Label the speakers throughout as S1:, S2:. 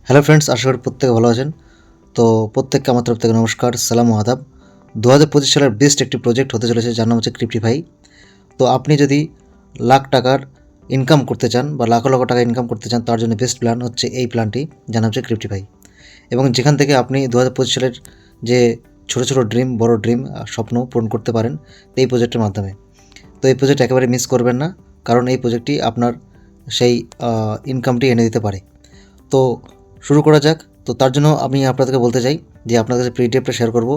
S1: Hello friends, আশা করি প্রত্যেকে ভালো আছেন। তো প্রত্যেককে আমার তরফ থেকে নমস্কার, সালাম ও আদাব। 2025 সালের বেস্ট একটি প্রজেক্ট হতে চলেছে, যার নাম হচ্ছে ক্রিপ্টিফাই। তো আপনি যদি লাখ টাকার ইনকাম করতে চান বা লাখ লাখ টাকা ইনকাম করতে চান, তার জন্য বেস্ট প্ল্যান হচ্ছে এই প্ল্যানটি, যার নাম হচ্ছে ক্রিপ্টিফাই। এবং যেখান থেকে আপনি 2025 সালের যে ছোটো ছোটো ড্রিম, বড় ড্রিম, স্বপ্ন পূরণ করতে পারেন এই প্রজেক্টের মাধ্যমে। তো এই প্রজেক্ট একেবারে মিস করবেন না, কারণ এই প্রজেক্টটি আপনার সেই ইনকামটি এনে দিতে পারে। তো শুরু করা যাক। তো তার জন্য আমি আপনাদেরকে বলতে চাই যে আপনার কাছে পিডিএফটা শেয়ার করব,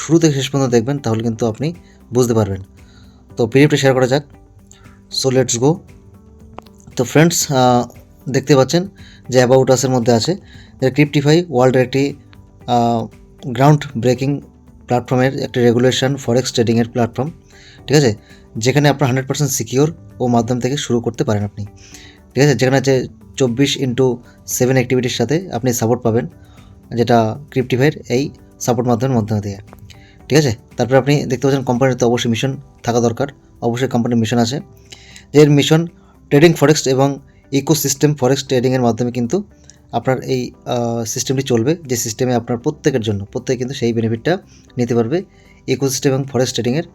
S1: শুরু থেকে শেষ পর্যন্ত দেখবেন, তাহলে কিন্তু আপনি বুঝতে পারবেন। তো পিডিএফটা শেয়ার করা যাক। So let's go. তো ফ্রেন্ডস, দেখতে পাচ্ছেন যে অ্যাবাউট আসের মধ্যে আছে যে ক্রিপ্টিফাই ওয়ার্ল্ডের একটি গ্রাউন্ড ব্রেকিং প্ল্যাটফর্মের একটি রেগুলেশন ফরেক্স ট্রেডিংয়ের প্ল্যাটফর্ম, ঠিক আছে, যেখানে আপনার 100% সিকিওর ও মাধ্যম থেকে শুরু করতে পারেন আপনি, ঠিক আছে, যেখানে আছে 24/7 অ্যাক্টিভিটির সাথে আপনি সাপোর্ট পাবেন, যেটা ক্রিপ্টিফাইয়ের এই সাপোর্ট মাধ্যমে দিয়ে, ঠিক আছে। তারপরে আপনি দেখতে পাচ্ছেন কোম্পানির তো অবশ্যই মিশন থাকা দরকার, অবশ্যই কোম্পানির মিশন আছে, যে এর মিশন ট্রেডিং ফরেক্স এবং ইকোসিস্টেম ফরেক্স ট্রেডিংয়ের মাধ্যমে কিন্তু আপনার এই সিস্টেমটি চলবে, যে সিস্টেমে আপনার প্রত্যেকে কিন্তু সেই বেনিফিটটা নিতে পারবে ইকোসিস্টেম এবং ফরেক্স ট্রেডিংয়ের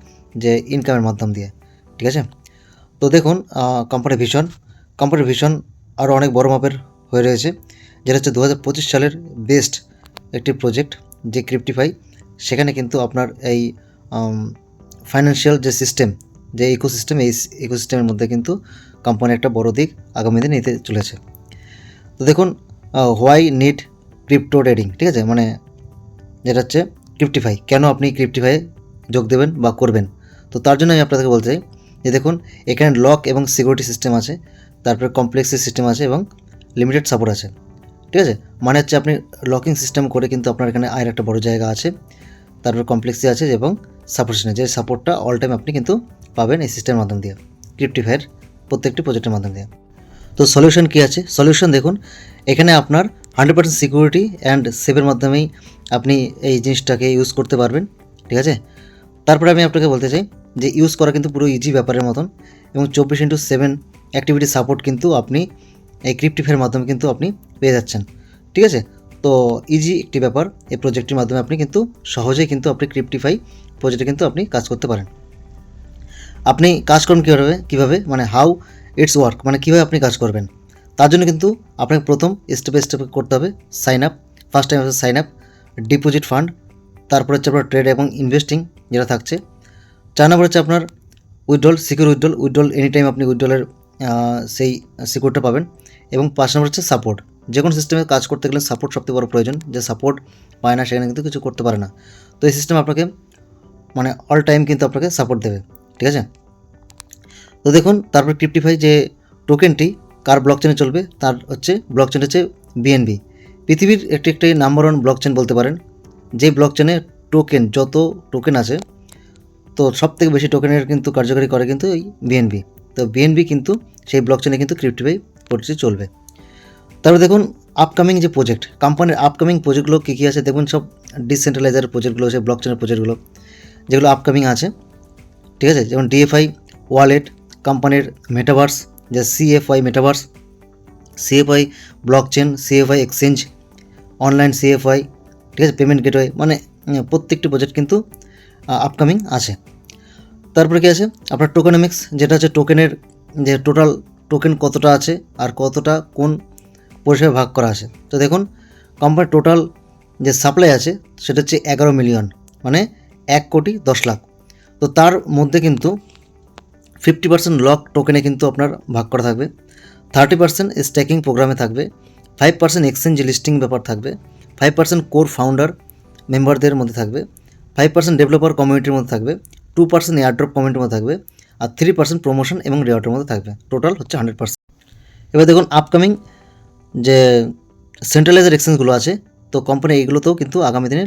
S1: যে ইনকামের মাধ্যম দিয়ে, ঠিক আছে। তো দেখুন, কোম্পানির ভিশন আরও অনেক বড় মাপের হয়ে রয়েছে, যেটা হচ্ছে 2025 সালের বেস্ট একটি প্রজেক্ট যে ক্রিপ্টিফাই। সেখানে কিন্তু আপনার এই ফাইন্যান্সিয়াল যে সিস্টেম, যে ইকোসিস্টেম, এই ইকোসিস্টেমের মধ্যে কিন্তু কোম্পানি একটা বড় দিক আগামী দিনে নিতে চলেছে। তো দেখুন, হোয়াই নিড ক্রিপ্টো ট্রেডিং, ঠিক আছে, মানে যেটা হচ্ছে ক্রিপ্টিফাই, কেন আপনি ক্রিপ্টিফাইয়ে যোগ দেবেন বা করবেন। তো তার জন্য আমি আপনাদেরকে বলতে চাই যে দেখুন, এখানে লক এবং সিকিউরিটি সিস্টেম আছে, তারপরে কমপ্লেক্সি সিস্টেম আছে এবং লিমিটেড সাপোর্ট আছে, ঠিক আছে। মানে হচ্ছে আপনি লকিং সিস্টেম করে কিন্তু আপনার এখানে আয়ের একটা বড় জায়গা আছে, তারপরে কমপ্লেক্সি আছে এবং সাপোর্ট সিস্টেম, যে সাপোর্টটা অল টাইম আপনি কিন্তু পাবেন এই সিস্টেমের মাধ্যম দিয়ে, ক্রিপ্টিফাইয়ের প্রত্যেকটি প্রজেক্টের মাধ্যম দিয়ে। তো সলিউশন কী আছে? সলিউশন দেখুন, এখানে আপনার 100% সিকিউরিটি অ্যান্ড সেভের মাধ্যমেই আপনি এই জিনিসটাকে ইউজ করতে পারবেন, ঠিক আছে। তারপরে আমি আপনাকে বলতে চাই যে ইউজ করা কিন্তু পুরো ইজি ব্যাপারের মতন, এবং 24/7 অ্যাক্টিভিটি সাপোর্ট কিন্তু আপনি এই ক্রিপ্টিফাইয়ের মাধ্যমে কিন্তু আপনি পেয়ে যাচ্ছেন, ঠিক আছে। তো ইজি একটি ব্যাপার, এই প্রজেক্টের মাধ্যমে আপনি কিন্তু সহজেই কিন্তু আপনি ক্রিপ্টিফাই প্রজেক্টে কিন্তু আপনি কাজ করতে পারেন। আপনি কাজ করুন কীভাবে মানে হাউ ইটস ওয়ার্ক, মানে কীভাবে আপনি কাজ করবেন। তার জন্য কিন্তু আপনাকে প্রথম স্টেপে করতে হবে সাইন আপ। ফার্স্ট টাইম হচ্ছে সাইন আপ, ডিপোজিট ফান্ড, তারপর হচ্ছে আপনার ট্রেড এবং ইনভেস্টিং যেটা থাকছে। 4 নম্বর হচ্ছে আপনার withdrawal, secure withdrawal any time আপনি উইথড্রলের সেই সিকিউরটা পাবেন। এবং 5 নম্বর হচ্ছে সাপোর্ট, যে কোনো সিস্টেমে কাজ করতে গেলে সাপোর্ট সবথেকে বড় প্রয়োজন, যে সাপোর্ট পায় না সেখানে কিন্তু কিছু করতে পারে না। তো এই সিস্টেম আপনাকে মানে অল টাইম কিন্তু আপনাকে সাপোর্ট দেবে, ঠিক আছে। তো দেখুন, তারপর ক্রিপ্টিফাই যে টোকেনটি কার ব্লকচেনে চলবে, তার হচ্ছে ব্লকচেন হচ্ছে বিএনবি, পৃথিবীর একটি নাম্বার 1 ব্লকচেন বলতে পারেন। যে ব্লকচেনে যত টোকেন আছে, তো সবথেকে বেশি টোকেনের কিন্তু কার্যকারী করে কিন্তু এই বিএনবি। তো বিএনবি কিন্তু সেই ব্লকচেনে কিন্তু ক্রিপ্টিফাই প্রজেক্ট চলবে। তারপর দেখুন আপকামিং যে প্রজেক্ট, কোম্পানির আপকামিং প্রজেক্টগুলো কী আছে দেখুন, সব ডিসেন্ট্রালাইজার প্রজেক্টগুলো, সেই ব্লকচেনের প্রজেক্টগুলো যেগুলো আপকামিং আছে, ঠিক আছে, যেমন ডিএফআই ওয়ালেট, কোম্পানির মেটাভার্স, যে CFI metaverse, CFI blockchain, CFI exchange, online CFI, ঠিক আছে, পেমেন্ট গেটওয়ে, মানে প্রত্যেকটি প্রজেক্ট কিন্তু আপকামিং আছে। তারপরে কী আছে আপনার টোকেনমিক্স, যেটা হচ্ছে টোকেনের যে টোটাল টোকেন কতটা আছে আর কতটা কোন পরিষেবা ভাগ করা আছে। তো দেখুন, কোম্পানির টোটাল যে সাপ্লাই আছে সেটা হচ্ছে 11 মিলিয়ন, মানে 1,10,00,000। তো তার মধ্যে কিন্তু 50% লক টোকেনে কিন্তু আপনার ভাগ করা থাকবে, 30% স্ট্যাকিং প্রোগ্রামে থাকবে, 5% এক্সচেঞ্জ লিস্টিং ব্যাপার থাকবে, 5% কোর ফাউন্ডার মেম্বারদের মধ্যে থাকবে, 5% ডেভেলপার কমিউনিটির মধ্যে থাকবে, 2% এয়ারড্রপ কমিউনিটির মধ্যে থাকবে, আর 3% প্রমোশন এবং রিওয়ার্ডের মধ্যে থাকবে। টোটাল হচ্ছে 100%। এবার দেখুন আপকামিং যে সেন্ট্রালাইজার এক্সচেঞ্জগুলো আছে, তো কোম্পানি এইগুলোতেও কিন্তু আগামী দিনে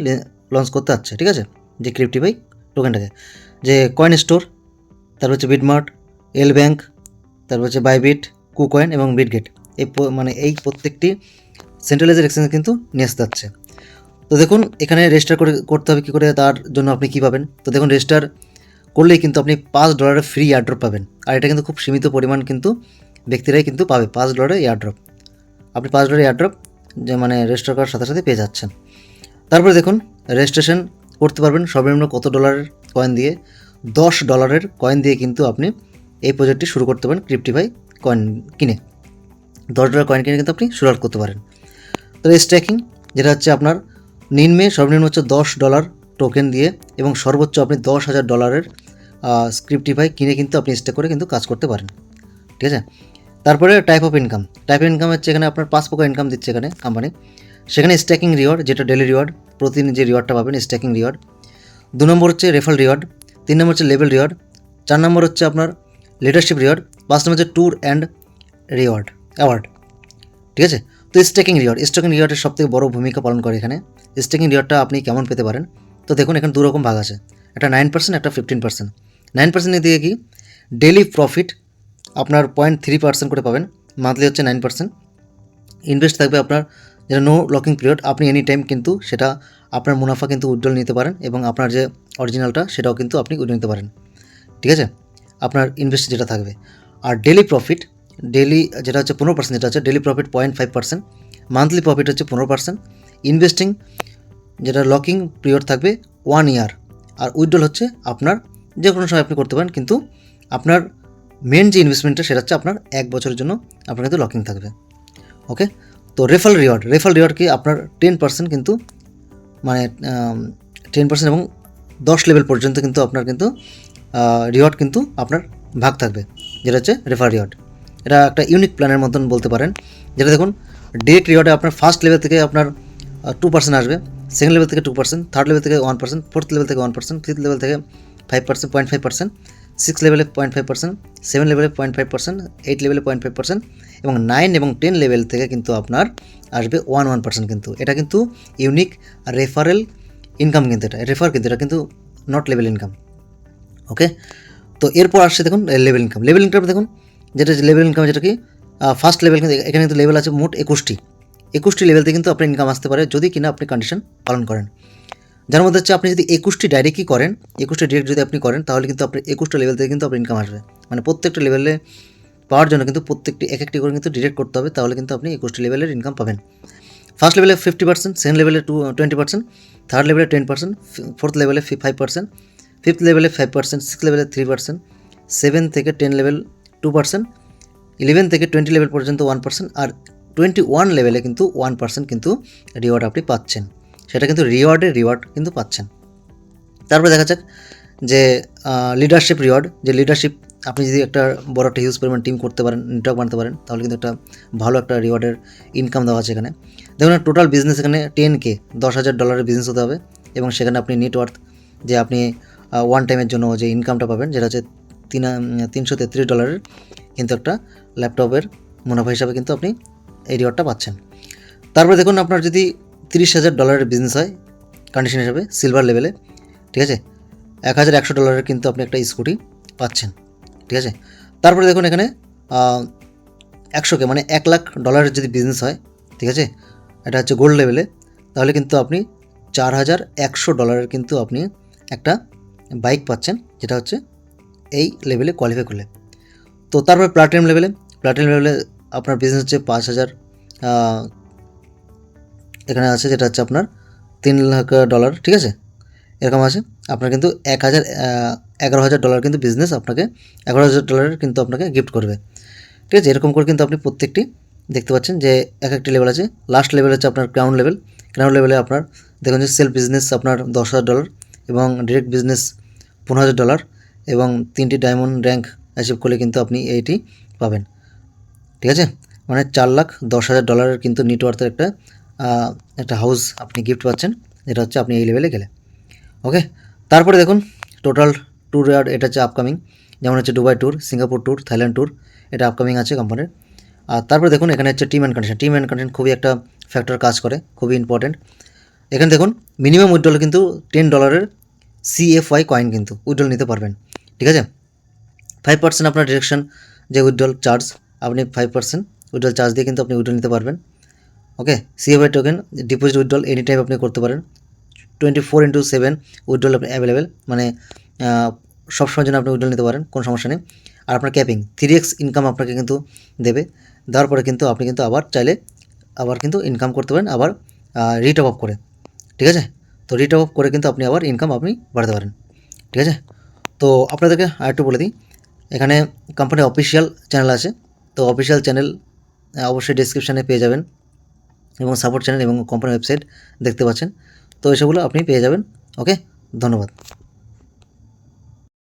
S1: লঞ্চ করতে যাচ্ছে, ঠিক আছে, যে ক্রিপ্টিফাই টোকেনটাকে, যে কয়েন স্টোর, তারপর হচ্ছে বিটমার্ট, এল ব্যাঙ্ক, তারপর হচ্ছে বাইবিট, কুকয়েন এবং বিটগেট, মানে এই প্রত্যেকটি সেন্ট্রালাইজার এক্সচেঞ্জ কিন্তু নিয়ে আসতে যাচ্ছে। তো দেখুন, এখানে রেজিস্টার করতে হবে কী করে, তার জন্য আপনি কী পাবেন। তো দেখুন, রেজিস্টার করলেই কিন্তু আপনি $5 ফ্রি এয়ারড্রপ পাবেন, আর এটা কিন্তু খুব সীমিত পরিমাণ কিন্তু ব্যক্তিরাই কিন্তু পাবে $5 এয়ারড্রপ। আপনি $5 এয়ারড্রপ যে মানে রেজিস্টার করার সাথে সাথে পেয়ে যাচ্ছেন। তারপরে দেখুন রেজিস্ট্রেশন করতে পারবেন সর্বনিম্ন কত ডলারের কয়েন দিয়ে, $10 কয়েন দিয়ে কিন্তু আপনি এই প্রজেক্টটি শুরু করতে পারেন ক্রিপ্টিফাই কয়েন কিনে। $10 কয়েন কিনে কিন্তু আপনি শুরু করতে পারেন। তো স্ট্যাকিং যেটা হচ্ছে আপনার সর্বনিম্ন হচ্ছে $10 টোকেন দিয়ে এবং সর্বোচ্চ আপনি $10,000 স্ক্রিপ্টিফাই কিনে কিন্তু আপনি স্টেক করে কিন্তু কাজ করতে পারেন, ঠিক আছে। তারপরে টাইপ অফ ইনকাম হচ্ছে এখানে আপনার 5 প্রকার ইনকাম দিচ্ছে এখানে কোম্পানি। সেখানে স্ট্যাকিং রিওয়ার্ড যেটা ডেলি রিওয়ার্ড, প্রতিদিন যে রিওয়ার্ডটা পাবেন স্ট্যাকিং রিওয়ার্ড। 2 নম্বর হচ্ছে রেফারেল রিওয়ার্ড, 3 নম্বর হচ্ছে লেভেল রিওয়ার্ড, 4 নম্বর হচ্ছে আপনার লিডারশিপ রিওয়ার্ড, 5 নম্বর হচ্ছে ট্যুর অ্যান্ড অ্যাওয়ার্ড, ঠিক আছে। তো স্ট্যাকিং রিওয়ার্ডের সবথেকে বড় ভূমিকা পালন করে এখানে। স্ট্যাকিং রিওয়ার্ডটা আপনি কেমন পেতে পারেন? তো দেখুন এখানে 2 রকম ভাগ আছে, একটা 9%, একটা 15%। 9% দিয়ে কি ডেলি প্রফিট আপনার 0.3% করে পাবেন, মান্থলি হচ্ছে 9%। ইনভেস্ট থাকবে আপনার যেটা নো লকিং পিরিয়ড, আপনি এনি টাইম কিন্তু সেটা আপনার মুনাফা কিন্তু উইথড্রল নিতে পারেন এবং আপনার যে অরিজিনালটা সেটাও কিন্তু আপনি উইথড্র নিতে পারেন, ঠিক আছে, আপনার ইনভেস্ট যেটা থাকবে। আর ডেলি প্রফিট যেটা হচ্ছে 15%, যেটা হচ্ছে ডেলি প্রফিট 0.5%, মান্থলি প্রফিট হচ্ছে 15%। ইনভেস্টিং যেটা লকিং পিরিয়ড থাকবে 1 ইয়ার, আর উইথড্রল হচ্ছে আপনার যে কোনো সময় আপনি করতে পারেন, কিন্তু আপনার মেন যে ইনভেস্টমেন্টটা সেটা হচ্ছে আপনার 1 বছরের জন্য আপনার কিন্তু লকিং থাকবে, ওকে। তো রেফারেল রিওয়ার্ড কি আপনার 10% কিন্তু মানে 10% এবং 10 লেভেল পর্যন্ত কিন্তু আপনার কিন্তু রিওয়ার্ড কিন্তু আপনার ভাগ থাকবে, যেটা হচ্ছে রেফার রিওয়ার্ড। এটা একটা ইউনিক প্ল্যানের মতন বলতে পারেন, যেটা দেখুন ডিরেক্ট রিওয়ার্ডে আপনার ফার্স্ট লেভেল থেকে আপনার 2% আসবে, সেকেন্ড লেভেল থেকে 2%, থার্ড লেভেল থেকে 1%, ফোর্থ লেভেল থেকে 1%, ফিফথ লেভেল থেকে 5%, 0.5%, 6 লেভেলে 0.5%, 7 লেভেলে 0.5%, 8 লেভেলে 0.5% এবং 9 এবং 10 লেভেল থেকে কিন্তু আপনার আসবে 1% কিন্তু। এটা কিন্তু ইউনিক রেফারেল ইনকাম, কিন্তু এটা কিন্তু নট লেভেল ইনকাম, ওকে। তো এরপর আসছে দেখুন লেভেল ইনকাম দেখুন যেটা লেভেল ইনকাম, যেটা কি ফার্স্ট লেভেল, কিন্তু এখানে কিন্তু লেভেল আছে মোট 21টি লেভেল থেকে কিন্তু আপনার ইনকাম আসতে পারে যদি কিনা আপনি কন্ডিশন পালন করেন। যার মধ্যে হচ্ছে আপনি যদি 21টি ডাইরেক্টই করেন, 21টি ডিরেক্ট যদি আপনি করেন, তাহলে কিন্তু আপনার 21টা লেভেল থেকে কিন্তু আপনার ইনকাম আসবে। মানে প্রত্যেকটা লেভেলে পাওয়ার জন্য কিন্তু প্রত্যেকটি একটি করে কিন্তু ডিরেক্ট করতে হবে, তাহলে কিন্তু আপনি 21টি লেভেলের ইনকাম পাবেন। ফার্স্ট লেভেলে 50%, সেকেন্ড লেভেলে 20%, থার্ড লেভেলে 10%, ফোর্থ লেভেলে 5%, ফিফথ লেভেলে 5%, সিক্স লেভেলে 3%, 7 থেকে 10 লেভেল 2%, 11 থেকে 20 লেভেল পর্যন্ত 1%, আর 21 লেভেলে কিন্তু 1% কিন্তু রিওয়ার্ড আপনি পাচ্ছেন। সেটা কিন্তু রিওয়ার্ড কিন্তু পাচ্ছেন। তারপরে দেখা যাক যে লিডারশিপ রিওয়ার্ড, যে লিডারশিপ আপনি যদি একটা বড় একটা হিউজ পরিমাণ টিম করতে পারেন, নেটওয়ার্ক বানাতে পারেন, তাহলে কিন্তু একটা ভালো একটা রিওয়ার্ডের ইনকাম দেওয়া আছে এখানে। দেখুন টোটাল বিজনেস এখানে 10K, $10,000 বিজনেস হতে হবে এবং সেখানে আপনি নেটওয়ার্থ যে আপনি ওয়ান টাইমের জন্য যে ইনকামটা পাবেন, যেটা হচ্ছে $333 কিন্তু একটা ল্যাপটপের মুনাফা হিসাবে কিন্তু আপনি এই রিওয়ার্ডটা পাচ্ছেন। তারপরে দেখুন আপনার যদি $30,000 বিজনেস হয় কন্ডিশন হিসাবে সিলভার লেভেলে, ঠিক আছে, $1,100 কিন্তু আপনি একটা স্কুটি পাচ্ছেন, ঠিক আছে। তারপরে দেখুন এখানে 100K মানে $1,00,000 যদি বিজনেস হয়, ঠিক আছে, এটা হচ্ছে গোল্ড লেভেলে, তাহলে কিন্তু আপনি $4,100 কিন্তু আপনি একটা বাইক পাচ্ছেন, যেটা হচ্ছে এই লেভেলে কোয়ালিফাই করলে। তো তারপরে প্লাটিনাম লেভেলে আপনার বিজনেস হচ্ছে 5,000 এখানে আছে, যেটা হচ্ছে আপনার $3,00,000, ঠিক আছে, এরকম আছে। আপনার কিন্তু $11,000 কিন্তু বিজনেস আপনাকে $11,000 কিন্তু আপনাকে গিফট করবে, ঠিক আছে। এরকম করে কিন্তু আপনি প্রত্যেকটি দেখতে পাচ্ছেন যে এক একটি লেভেল আছে। লাস্ট লেভেল হচ্ছে আপনার ক্রাউন লেভেলে আপনার দেখুন যে সেলফ বিজনেস আপনার $10,000 এবং ডিরেক্ট বিজনেস $15,000 এবং 3টি ডায়মন্ড র্যাঙ্ক অ্যাচিভ করলে কিন্তু আপনি এইটি পাবেন, ঠিক আছে। মানে $4,10,000 কিন্তু নেটওয়ার্থের একটা হাউস আপনি গিফট পাচ্ছেন, যেটা হচ্ছে আপনি এই লেভেলে গেলে, ওকে। তারপরে দেখুন টোটাল ট্যুর রিওয়ার্ড, এটা হচ্ছে আপকামিং, যেমন হচ্ছে Dubai tour, Singapore tour, Thailand tour, এটা আপকামিং আছে কোম্পানির। আর তারপরে দেখুন এখানে হচ্ছে টিম অ্যান্ড কন্ডিশন খুবই একটা ফ্যাক্টর কাজ করে, খুবই ইম্পর্টেন্ট। এখানে দেখুন মিনিমাম উইথড্রল কিন্তু $10 CFY কয়েন কিন্তু উইথড্রল নিতে পারবেন, ঠিক আছে। 5% আপনার ডিরেকশন যে উইথড্রল চার্জ, আপনি 5% উইথড্রল চার্জ দিয়ে কিন্তু আপনি উইথড্রল নিতে পারবেন, ওকে। CFY token deposit withdrawal any time আপনি করতে পারেন, 24/7 উইথড্রল আপনি অ্যাভেলেবেল, মানে সবসময়ের জন্য আপনি উইথড্রল নিতে পারেন, কোনো সমস্যা নেই। আর আপনার ক্যাপিং 3x ইনকাম আপনাকে কিন্তু দেবে, দেওয়ার পরে কিন্তু আপনি কিন্তু আবার চাইলে আবার কিন্তু ইনকাম করতে পারেন, আবার রিটপ আপ করে, ঠিক আছে। তো রিটপ আপ করে কিন্তু আপনি আবার ইনকাম আপনি বাড়াতে পারেন, ঠিক আছে। তো আপনাদেরকে আরেকটু বলে দিই, এখানে কোম্পানির অফিসিয়াল চ্যানেল আছে, তো অফিসিয়াল চ্যানেল অবশ্যই ডেসক্রিপশানে পেয়ে যাবেন, এবং সাপোর্ট চ্যানেল এবং কোম্পানির ওয়েবসাইট দেখতে পাচ্ছেন। তো এসবগুলো আপনি পেয়ে যাবেন। ওকে, ধন্যবাদ।